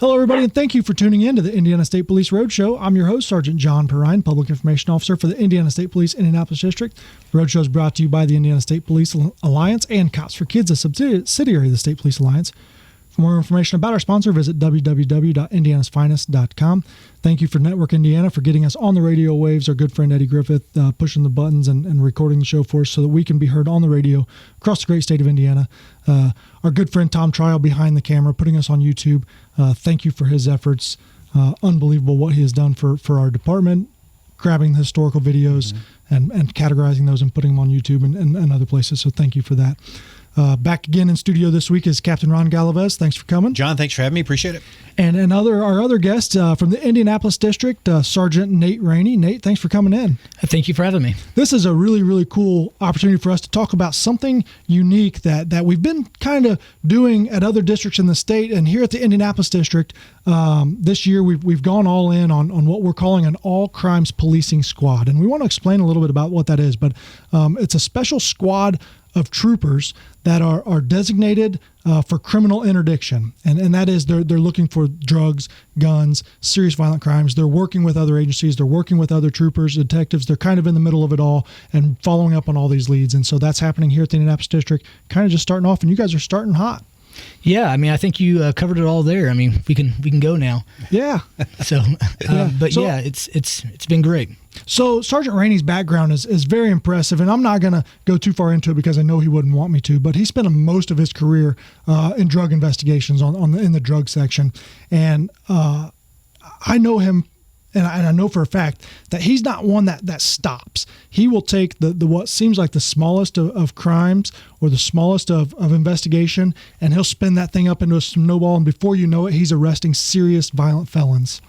Hello, everybody, and thank you for tuning in to the Indiana State Police Roadshow. I'm your host, Sergeant John Perrine, Public Information Officer for the Indiana State Police Indianapolis District. The Roadshow is brought to you by the Indiana State Police Alliance and Cops for Kids, a subsidiary of the State Police Alliance. For more information about our sponsor, visit www.indianasfinest.com. Thank you for Network Indiana for getting us on the radio waves. Our good friend Eddie Griffith pushing the buttons and recording the show for us so that we can be heard on the radio across the great state of Indiana. Our good friend Tom Trial behind the camera, putting us on YouTube. Thank you for his efforts. Unbelievable what he has done for our department, grabbing the historical videos and categorizing those and putting them on YouTube and other places. So thank you for that. Back again in studio this week is Captain Ron Galavez. Thanks for coming. John, thanks for having me. Appreciate it. And our other guest from the Indianapolis District, Sergeant Nate Rainey. Nate, thanks for coming in. Thank you for having me. This is a really, really cool opportunity for us to talk about something unique that we've been kind of doing at other districts in the state. And here at the Indianapolis District, this year we've gone all in on what we're calling an all-crimes policing squad. And we want to explain a little bit about what that is. But it's a special squad of troopers that are designated for criminal interdiction. And that is they're looking for drugs, guns, serious violent crimes. They're working with other agencies. They're working with other troopers, detectives. They're kind of in the middle of it all and following up on all these leads. And so that's happening here at the Indianapolis District, kind of just starting off. And you guys are starting hot. Yeah, I mean, I think you covered it all there. I mean, we can go now. Yeah. So, it's been great. So Sergeant Rainey's background is very impressive, and I'm not going to go too far into it because I know he wouldn't want me to, but he spent most of his career in drug investigations in the drug section. And I know him, and I know for a fact that he's not one that stops. He will take the what seems like the smallest of crimes or the smallest of investigation, and he'll spin that thing up into a snowball, and before you know it, he's arresting serious violent felons.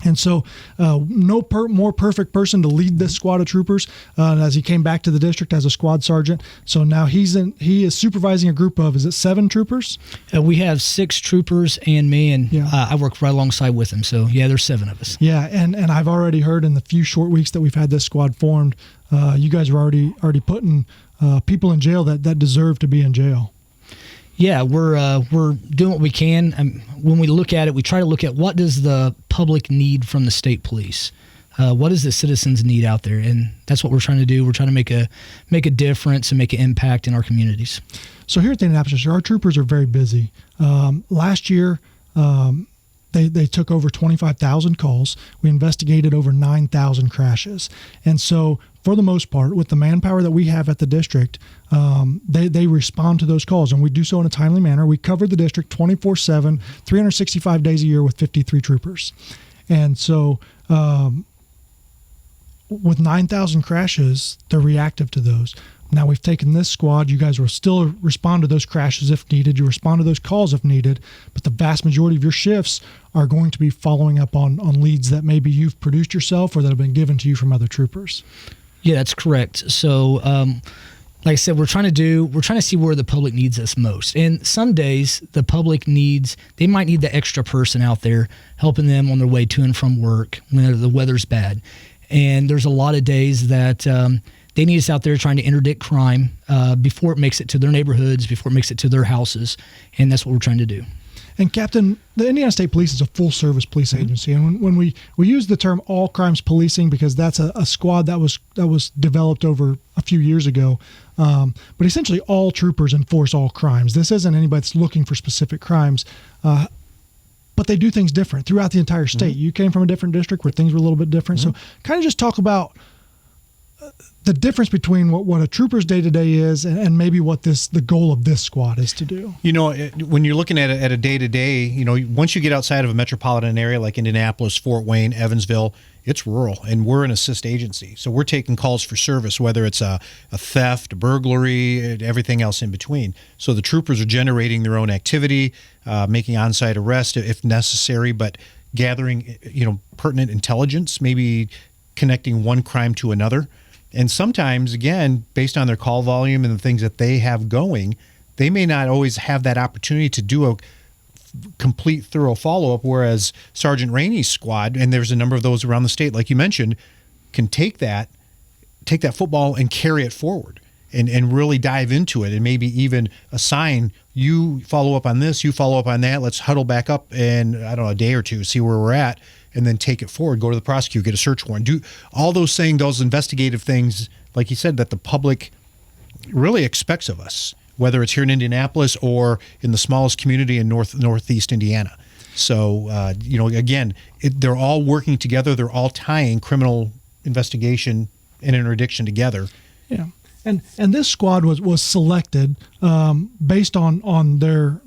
And so more perfect person to lead this squad of troopers as he came back to the district as a squad sergeant. So now he is supervising a group of, is it 7 troopers? We have 6 troopers and me, and I work right alongside with them. So, there's 7 of us. Yeah, and I've already heard in the few short weeks that we've had this squad formed, you guys are already putting people in jail that deserve to be in jail. Yeah, we're doing what we can. When we look at it, we try to look at what does the public need from the state police. What does the citizens need out there, and that's what we're trying to do. We're trying to make a difference and make an impact in our communities. So here at the Indianapolis, our troopers are very busy. Last year, they took over 25,000 calls. We investigated over 9,000 crashes, and so for the most part, with the manpower that we have at the district, they respond to those calls, and we do so in a timely manner. We cover the district 24/7, 365 days a year with 53 troopers. And so with 9,000 crashes, they're reactive to those. Now we've taken this squad. You guys will still respond to those crashes if needed. You respond to those calls if needed, but the vast majority of your shifts are going to be following up on leads that maybe you've produced yourself or that have been given to you from other troopers. Yeah, that's correct. So, like I said, we're trying to see where the public needs us most. And some days the public they might need the extra person out there helping them on their way to and from work when the weather's bad. And there's a lot of days that they need us out there trying to interdict crime before it makes it to their neighborhoods, before it makes it to their houses. And that's what we're trying to do. And Captain, the Indiana State Police is a full-service police agency, and when we use the term all-crimes policing because that's a squad that was developed over a few years ago, but essentially all troopers enforce all crimes. This isn't anybody that's looking for specific crimes, but they do things different throughout the entire state. You came from a different district where things were a little bit different, so kind of just talk about the difference between what a trooper's day-to-day is and maybe what the goal of this squad is to do. You know, when you're looking at a day-to-day, you know, once you get outside of a metropolitan area like Indianapolis, Fort Wayne, Evansville, it's rural, and we're an assist agency. So we're taking calls for service, whether it's a theft, a burglary, everything else in between. So the troopers are generating their own activity, making on-site arrests if necessary, but gathering, pertinent intelligence, maybe connecting one crime to another. And sometimes, again, based on their call volume and the things that they have going, they may not always have that opportunity to do a complete, thorough follow-up, whereas Sergeant Rainey's squad, and there's a number of those around the state, like you mentioned, can take that football and carry it forward. and really dive into it, and maybe even assign, you follow up on this, you follow up on that. Let's huddle back up in, I don't know, a day or two, see where we're at, and then take it forward, go to the prosecutor, get a search warrant, do all those things, those investigative things, like you said, that the public really expects of us, whether it's here in Indianapolis or in the smallest community in northeast Indiana. So, again, they're all working together. They're all tying criminal investigation and interdiction together. Yeah. And this squad was selected based on their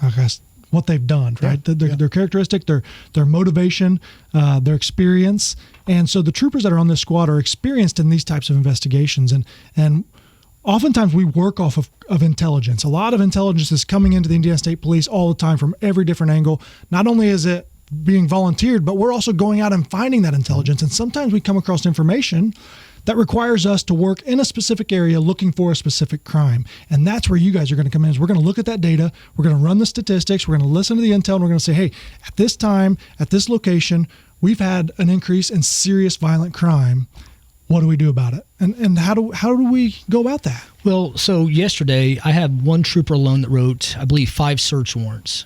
I guess what they've done, right? Their characteristic, their motivation, their experience, and so the troopers that are on this squad are experienced in these types of investigations, and oftentimes we work off of intelligence. A lot of intelligence is coming into the Indiana State Police all the time from every different angle. Not only is it being volunteered, but we're also going out and finding that intelligence, and sometimes we come across information that requires us to work in a specific area looking for a specific crime. And that's where you guys are going to come in. Is we're going to look at that data, we're going to run the statistics, we're going to listen to the intel, and we're going to say, hey, at this time, at this location, we've had an increase in serious violent crime. What do we do about it? And how do we go about that? Well, so yesterday I had one trooper alone that wrote, I believe, 5 search warrants.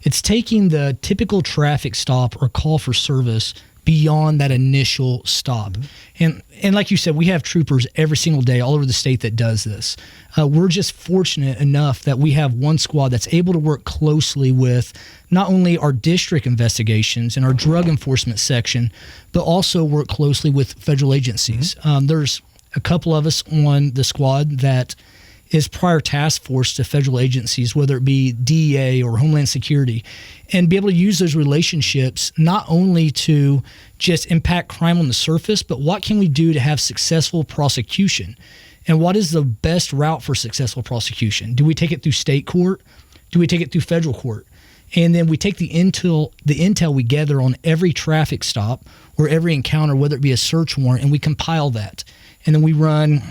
It's taking the typical traffic stop or call for service beyond that initial stop. Mm-hmm. And like you said, we have troopers every single day all over the state that does this. We're just fortunate enough that we have one squad that's able to work closely with not only our district investigations and our drug enforcement section, but also work closely with federal agencies. Mm-hmm. There's a couple of us on the squad that is prior task force to federal agencies, whether it be DEA or Homeland Security, and be able to use those relationships not only to just impact crime on the surface, but what can we do to have successful prosecution? And what is the best route for successful prosecution? Do we take it through state court? Do we take it through federal court? And then we take the intel we gather on every traffic stop or every encounter, whether it be a search warrant, and we compile that. And then we run.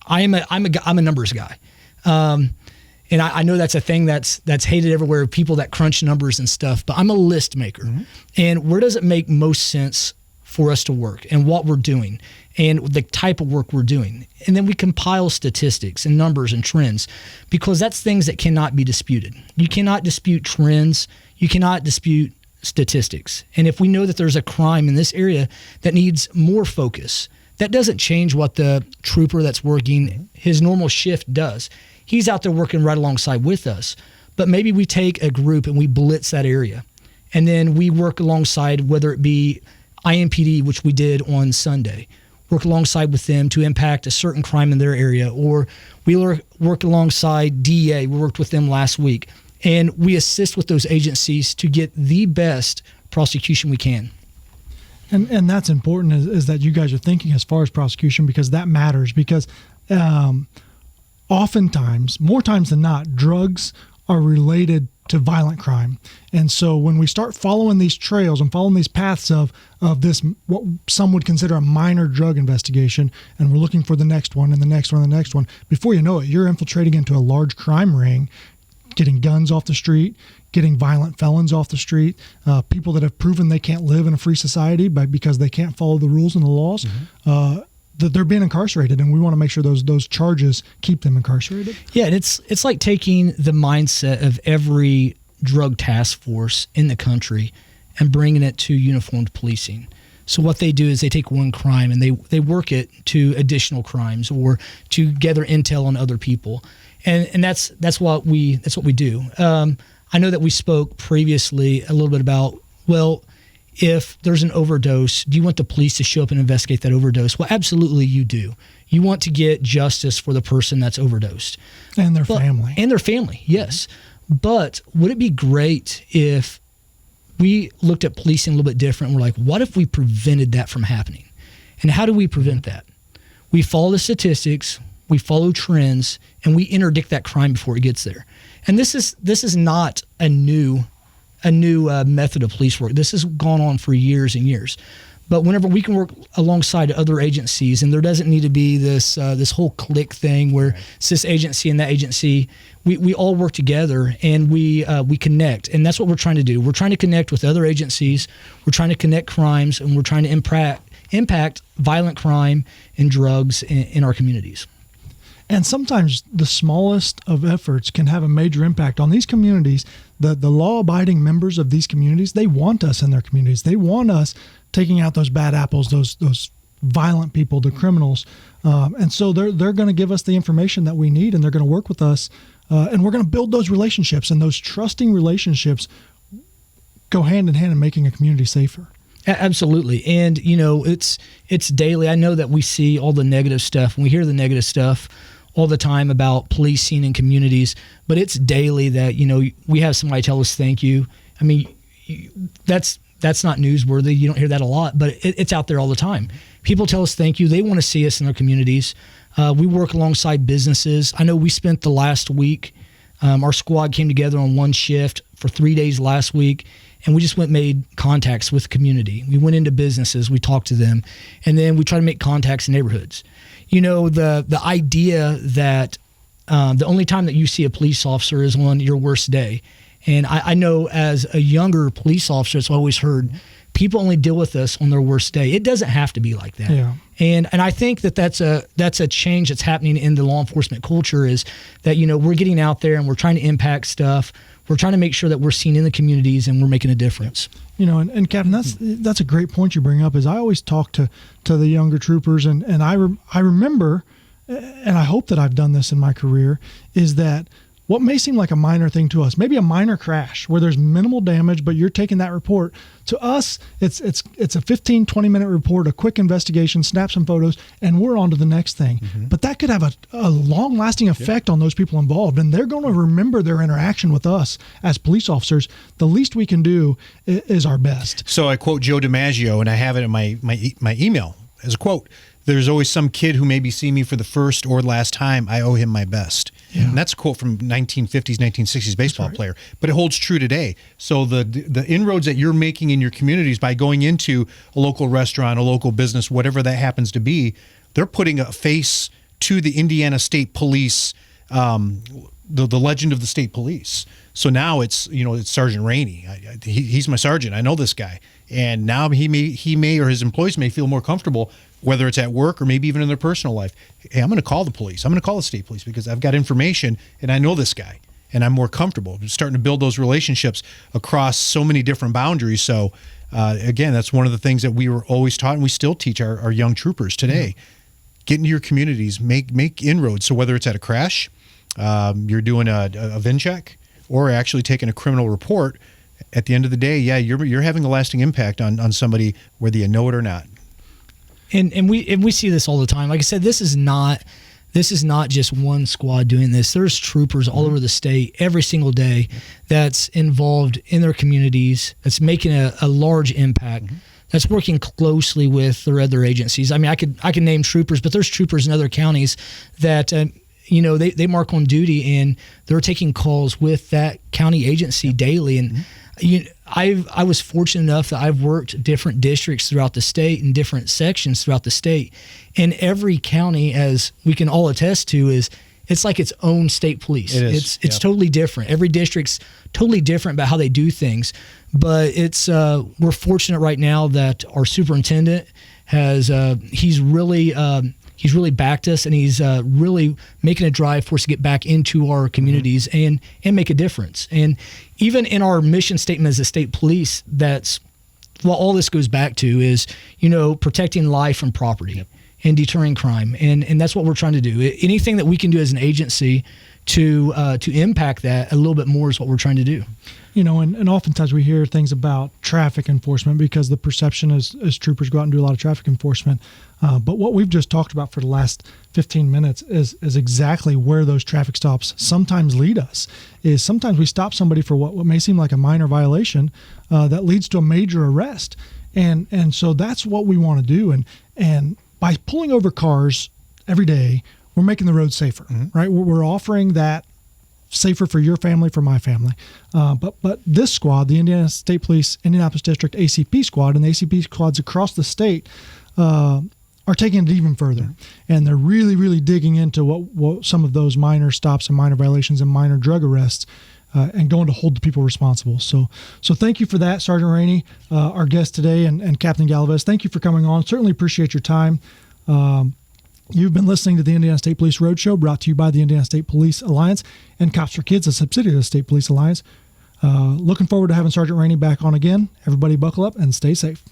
I'm a numbers guy. And I know that's a thing that's hated everywhere, people that crunch numbers and stuff, but I'm a list maker. Mm-hmm. And where does it make most sense for us to work and what we're doing and the type of work we're doing? And then we compile statistics and numbers and trends, because that's things that cannot be disputed. You cannot dispute trends. You cannot dispute statistics. And if we know that there's a crime in this area that needs more focus, that doesn't change what the trooper that's working his normal shift does. He's out there working right alongside with us. But maybe we take a group and we blitz that area. And then we work alongside, whether it be IMPD, which we did on Sunday, work alongside with them to impact a certain crime in their area. Or we work alongside DEA. We worked with them last week. And we assist with those agencies to get the best prosecution we can. And that's important is that you guys are thinking as far as prosecution, because that matters. Because oftentimes, more times than not, drugs are related to violent crime. And so when we start following these trails and following these paths of this, what some would consider a minor drug investigation, and we're looking for the next one and the next one and the next one, before you know it, you're infiltrating into a large crime ring, getting guns off the street, getting violent felons off the street, people that have proven they can't live in a free society because they can't follow the rules and the laws, that they're being incarcerated, and we want to make sure those charges keep them incarcerated. Yeah, and it's like taking the mindset of every drug task force in the country and bringing it to uniformed policing. So what they do is they take one crime and they work it to additional crimes or to gather intel on other people, and that's what we do. I know that we spoke previously a little bit about, well, if there's an overdose, do you want the police to show up and investigate that overdose? Well, absolutely you do. You want to get justice for the person that's overdosed. And their family. And their family, yes. But would it be great if we looked at policing a little bit different? We're like, what if we prevented that from happening? And how do we prevent that? We follow the statistics, we follow trends, and we interdict that crime before it gets there. And this is not a new method of police work. This has gone on for years and years. But whenever we can work alongside other agencies, and there doesn't need to be this whole clique thing where it's this agency and that agency, we all work together and we connect. And that's what we're trying to do. We're trying to connect with other agencies. We're trying to connect crimes, and we're trying to impact violent crime and drugs in our communities. And sometimes the smallest of efforts can have a major impact on these communities. The law-abiding members of these communities, they want us in their communities. They want us taking out those bad apples, those violent people, the criminals. And so they're going to give us the information that we need, and they're going to work with us. And we're going to build those relationships, and those trusting relationships go hand in hand in making a community safer. Absolutely. And, it's daily. I know that we see all the negative stuff, and we hear the negative stuff all the time about policing in communities, but it's daily that, we have somebody tell us thank you. I mean, that's not newsworthy. You don't hear that a lot, but it's out there all the time. People tell us thank you. They want to see us in their communities. We work alongside businesses. I know we spent the last week, our squad came together on one shift for 3 days last week, and we just made contacts with the community. We went into businesses, we talked to them, and then we try to make contacts in neighborhoods. The idea that the only time that you see a police officer is on your worst day. And I know as a younger police officer, it's always heard, people only deal with us on their worst day. It doesn't have to be like that. Yeah. And I think that's a change that's happening in the law enforcement culture, is that, we're getting out there and we're trying to impact stuff. We're trying to make sure that we're seen in the communities and we're making a difference. And Captain, that's a great point you bring up. Is I always talk to the younger troopers, and I remember, and I hope that I've done this in my career, is that what may seem like a minor thing to us, maybe a minor crash where there's minimal damage, but you're taking that report. To us, it's a 15, 20-minute report, a quick investigation, snap some photos, and we're on to the next thing. Mm-hmm. But that could have a long-lasting effect on those people involved, and they're going to remember their interaction with us as police officers. The least we can do is our best. So I quote Joe DiMaggio, and I have it in my email as a quote. There's always some kid who maybe see me for the first or last time. I owe him my best. Yeah. And that's a quote from 1950s, 1960s baseball player, but it holds true today. So the inroads that you're making in your communities by going into a local restaurant, a local business, whatever that happens to be, they're putting a face to the Indiana State Police, the legend of the state police. So now it's Sergeant Rainey. He's my sergeant. I know this guy. And now he may or his employees may feel more comfortable, whether it's at work or maybe even in their personal life. Hey, I'm going to call the police. I'm going to call the state police because I've got information and I know this guy and I'm more comfortable. I'm starting to build those relationships across so many different boundaries. So again, that's one of the things that we were always taught, and we still teach our young troopers today. Mm-hmm. Get into your communities, make inroads. So whether it's at a crash, you're doing a VIN check, or actually taking a criminal report, at the end of the day, you're having a lasting impact on somebody, whether you know it or not. And we see this all the time. Like I said, this is not just one squad doing this. There's troopers all over the state every single day that's involved in their communities, that's making a large impact, that's working closely with their other agencies. I mean, I can name troopers, but there's troopers in other counties that they mark on duty and they're taking calls with that county agency daily. And I was fortunate enough that I've worked different districts throughout the state and different sections throughout the state. And every county, as we can all attest to, it's like its own state police. It's totally different. Every district's totally different about how they do things. But we're fortunate right now that our superintendent he's really backed us, and he's really making a drive for us to get back into our communities and make a difference. And even in our mission statement as a state police, that's what all this goes back to is, protecting life and property and deterring crime. And that's what we're trying to do. Anything that we can do as an agency to impact that a little bit more is what we're trying to do. And oftentimes we hear things about traffic enforcement because the perception is troopers go out and do a lot of traffic enforcement. But what we've just talked about for the last 15 minutes is exactly where those traffic stops sometimes lead us. Is sometimes we stop somebody for what may seem like a minor violation that leads to a major arrest. And so that's what we want to do. And by pulling over cars every day, we're making the roads safer, right? We're offering that safer for your family, for my family. But this squad, the Indiana State Police Indianapolis District ACP squad, and the ACP squads across the state are taking it even further. And they're really, really digging into what some of those minor stops and minor violations and minor drug arrests and going to hold the people responsible. So thank you for that, Sergeant Rainey, our guest today, and Captain Galvez. Thank you for coming on. Certainly appreciate your time. You've been listening to the Indiana State Police Roadshow, brought to you by the Indiana State Police Alliance and Cops for Kids, a subsidiary of the State Police Alliance. Looking forward to having Sergeant Rainey back on again. Everybody buckle up and stay safe.